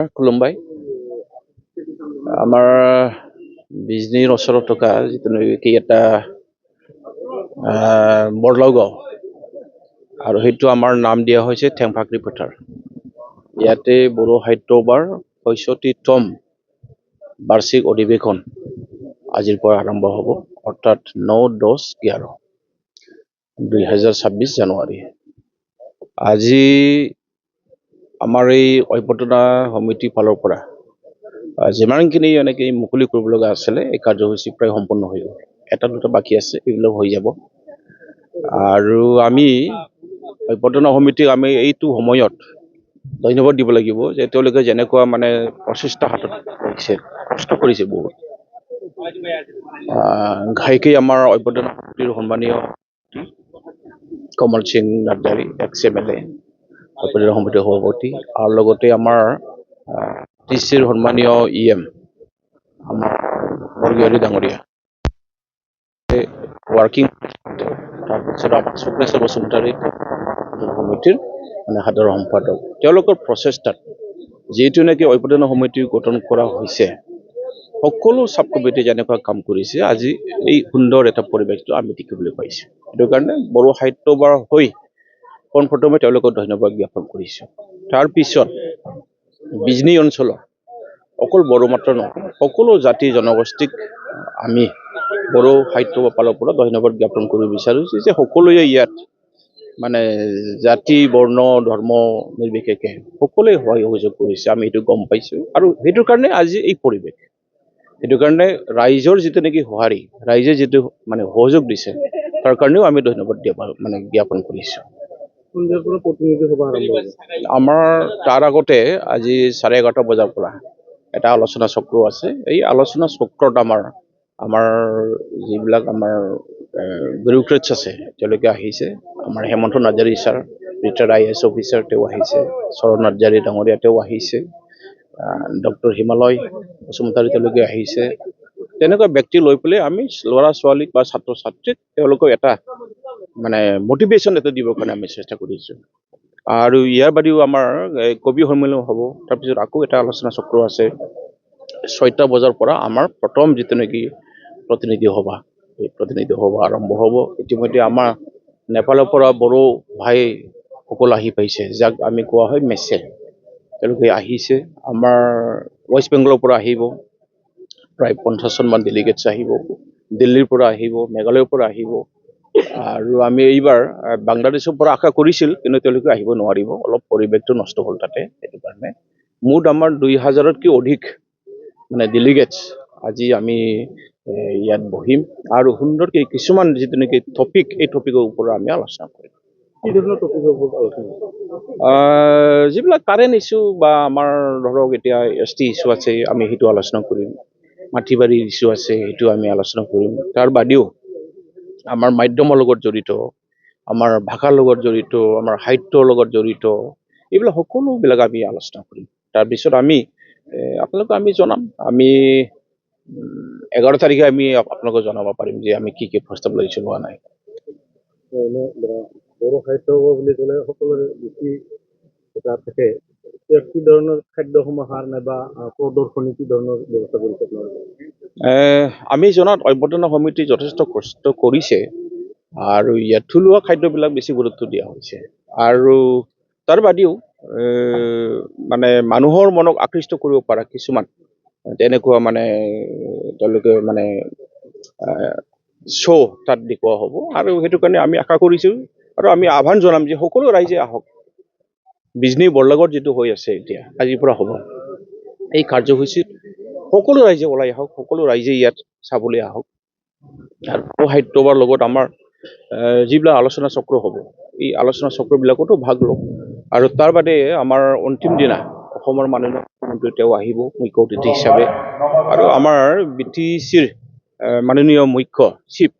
खुलुमबाय আমাৰ বিজনীৰ ওচৰত থকা যিটো নেকি এটা বৰলাও গাঁও আৰু সেইটো আমাৰ নাম দিয়া হৈছে ঠেংফাকৰি পথাৰ। ইয়াতে বড়ো সাহিত্য সভাৰ ৬৫তম বাৰ্ষিক অধিৱেশন আজিৰ পৰা আৰম্ভ হ'ব, অৰ্থাৎ ৯-১০-১১ ২০২৬ জানুৱাৰী। আজি আমাৰ এই ঐক্যবদ্ধতা সমিতিৰ ফালৰ পৰা যিমানখিনি এনেকৈ মুকলি কৰিব লগা আছিলে এই কাৰ্যসূচী প্ৰায় সম্পূৰ্ণ হৈ গ'ল। এটা দুটা বাকী আছে, এইবিলাক হৈ যাব। আৰু আমি ঐক্যবদ্ধতা সমিতিক আমি এইটো সময়ত ধন্যবাদ দিব লাগিব যে তেওঁলোকে যেনেকুৱা মানে প্ৰচেষ্টা হাতত লৈছে, কষ্ট কৰিছে বহুত। ঘাইকৈ আমাৰ ঐক্যবদ্ধতা সমিতিৰ সন্মানীয় কমল সিং নাৰ্জাৰী ex-MLA ঐক্যবদ্ধতা সমিতিৰ সভাপতি, আৰু লগতে আমাৰ টিচিৰ সন্মানীয় EM আমাৰ বৰগোহাঁই ডাঙৰীয়া, ৱৰ্কিং তাৰপিছত আমাৰ শুক্লেশ্বৰ বসুমতাৰী সমিতিৰ সাধাৰণ সম্পাদক। তেওঁলোকৰ প্ৰচেষ্টাত যিটো নেকি ঐক্যবদ্ধতা সমিতি গঠন কৰা হৈছে, সকলো চাব কমিটি যেনেকুৱা কাম কৰিছে, আজি এই সুন্দৰ এটা পৰিৱেশটো আমি দেখিবলৈ পাইছোঁ। সেইটো কাৰণে বড়ো সাহিত্য সভাৰ হৈ পোনপ্ৰথমে তেওঁলোকক ধন্যবাদ জ্ঞাপন কৰিছোঁ। তাৰপিছত বিজনী অঞ্চলৰ অকল বড়ো মাত্ৰ নহয়, সকলো জাতি জনগোষ্ঠীক আমি বড়ো সাহিত্য সভাৰ ফালৰ পৰা ধন্যবাদ জ্ঞাপন কৰিব বিচাৰিছোঁ যে সকলোৱে ইয়াত মানে জাতি বৰ্ণ ধৰ্ম নিৰ্বিশেষে সকলোৱে সহযোগ কৰিছে, আমি এইটো গম পাইছোঁ। আৰু সেইটো কাৰণে আজি এই পৰিৱেশ, সেইটো কাৰণে ৰাইজৰ যিটো নেকি সঁহাৰি, ৰাইজে যিটো মানে সহযোগ দিছে, তাৰ কাৰণেও আমি ধন্যবাদ জ্ঞাপন কৰিছোঁ। আমাৰ তাৰ আগতে আজি 11:30 বজাৰ পৰা এটা আলোচনা চক্ৰ আছে। এই আলোচনা চক্ৰত আমাৰ যিবিলাক আমাৰ বিউৰ'ক্ৰেটছ আছে তেওঁলোকে আহিছে। আমাৰ Hemanta Narzary sir, retired IAS officer, তেওঁ আহিছে। শৰৎ নাৰ্জাৰী ডাঙৰীয়া তেওঁ আহিছে। ডক্টৰ হিমালয় বসুমতাৰী তেওঁলোকে আহিছে। তেনেকুৱা ব্যক্তি লৈ পেলাই আমি ল'ৰা ছোৱালীক বা ছাত্ৰ ছাত্ৰীক তেওঁলোকক এটা মানে মটিভেশ্যন এটা দিবৰ কাৰণে আমি চেষ্টা কৰিছোঁ। আৰু ইয়াৰ বাদেও আমাৰ কবি সন্মিলন হ'ব। তাৰপিছত আকৌ এটা আলোচনা চক্ৰ আছে 6টা বজাৰ পৰা আমাৰ প্ৰথম যিটো নেকি প্ৰতিনিধি সভা, এই প্ৰতিনিধি সভা আৰম্ভ হ'ব। ইতিমধ্যে আমাৰ নেপালৰ পৰা বড়ো ভাইসকল আহি পাইছে, যাক আমি কোৱা হয় মেছে, তেওঁলোকে আহিছে। আমাৰ ৱেষ্ট বেংগলৰ পৰা আহিব প্ৰায় 50জনমান ডেলিগেটছ আহিব, দিল্লীৰ পৰা আহিব, মেঘালয়ৰ পৰা আহিব। আৰু আমি এইবাৰ বাংলাদেশৰ পৰা আশা কৰিছিল, কিন্তু তেওঁলোকে আহিব নোৱাৰিব, অলপ পৰিৱেশটো নষ্ট হ'ল তাতে। সেইটো কাৰণে মুঠ আমাৰ 2000তকৈ অধিক মানে ডেলিগেটছ আজি আমি ইয়াত বহিম আৰু সুন্দৰকৈ কিছুমান যিটো নেকি টপিক, এই টপিকৰ ওপৰত আমি আলোচনা কৰিম। যিবিলাক কাৰেণ্ট ইছ্যু বা আমাৰ ধৰক এতিয়া ST ইছ্যু আছে, আমি সেইটো আলোচনা কৰিম। মাটিবাৰীৰ ইছ্যু আছে, সেইটো আমি আলোচনা কৰিম। তাৰ বাদেও আমাৰ মাধ্যমৰ লগত জড়িত, আমাৰ ভাষাৰ লগত জড়িত, আমাৰ সাহিত্যৰ লগত জড়িত, এইবিলাক সকলোবিলাক আমি আলোচনা কৰিম। তাৰপিছত আমি আপোনালোকক আমি জনাম, আমি 11 তাৰিখে আমি আপোনালোকক জনাব পাৰিম যে আমি কি প্ৰস্তাৱ লৈছোঁ লোৱা নাই। বড়ো সাহিত্য বুলি ক'লে সকলোৰে বেছি এটা থাকে, কি ধৰণৰ খাদ্য সমাহাৰ নাইবা প্ৰদৰ্শনী কি ধৰণৰ ব্যৱস্থা কৰিছে আপোনালোকে? আমি জনাত ঐক্যবদ্ধতা সমিতি যথেষ্ট কষ্ট কৰিছে আৰু ইয়াত থলুৱা খাদ্যবিলাক বেছি গুৰুত্ব দিয়া হৈছে। আৰু তাৰ বাদেও মানে মানুহৰ মনক আকৃষ্ট কৰিব পৰা কিছুমান তেনেকুৱা মানে তেওঁলোকে মানে শ্ব' তাত দেখুওৱা হ'ব। আৰু সেইটো কাৰণে আমি আশা কৰিছোঁ আৰু আমি আহ্বান জনাম যে সকলো ৰাইজে আহক। বিজনী বৰলাগত যিটো হৈ আছে এতিয়া, আজিৰ পৰা হ'ব এই কাৰ্যসূচীত সকলো ৰাইজে ওলাই আহক, সকলো ৰাইজে ইয়াত চাবলৈ আহক। আৰু সাহিত্য সভাৰ লগত আমাৰ যিবিলাক আলোচনা চক্ৰ হ'ব, এই আলোচনা চক্ৰবিলাকতো ভাগ ল'ম। আৰু তাৰ বাদে আমাৰ অন্তিম দিনা অসমৰ মাননীয় মুখ্যমন্ত্ৰী তেওঁ আহিব মুখ্য অতিথি হিচাপে, আৰু আমাৰ BTCৰ মাননীয় মুখ্য চিফ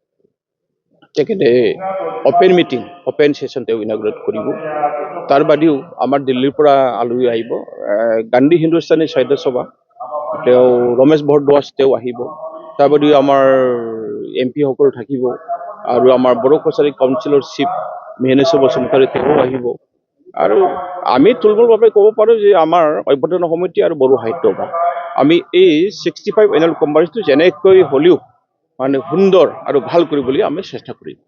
তেখেতে অপেন ছেশ্যন তেওঁ ইনাগুৰেট কৰিব। তাৰ বাদেও আমাৰ দিল্লীৰ পৰা আলহী আহিব, গান্ধী হিন্দুস্তানী সাহিত্য সভা, তেওঁ ৰমেশ ভৰদ্বাজ তেওঁ আহিব। তাৰ বাদেও আমাৰ MP সকল থাকিব, আৰু আমাৰ বড়ো কছাৰী কাউন্সিলৰ চিফ মেহনেশ্বৰ বসুমতাৰী তেওঁ আহিব। আৰু আমি থুলমূলভাৱে ক'ব পাৰোঁ যে আমাৰ অভ্যৰ্থনা সমিতি আৰু বড়ো সাহিত্য সভা আমি এই 65 এনুৱেল কংগ্ৰেছটো যেনেকৈ হ'লেও মানে সুন্দৰ আৰু ভাল কৰিবলৈ আমি চেষ্টা কৰিম।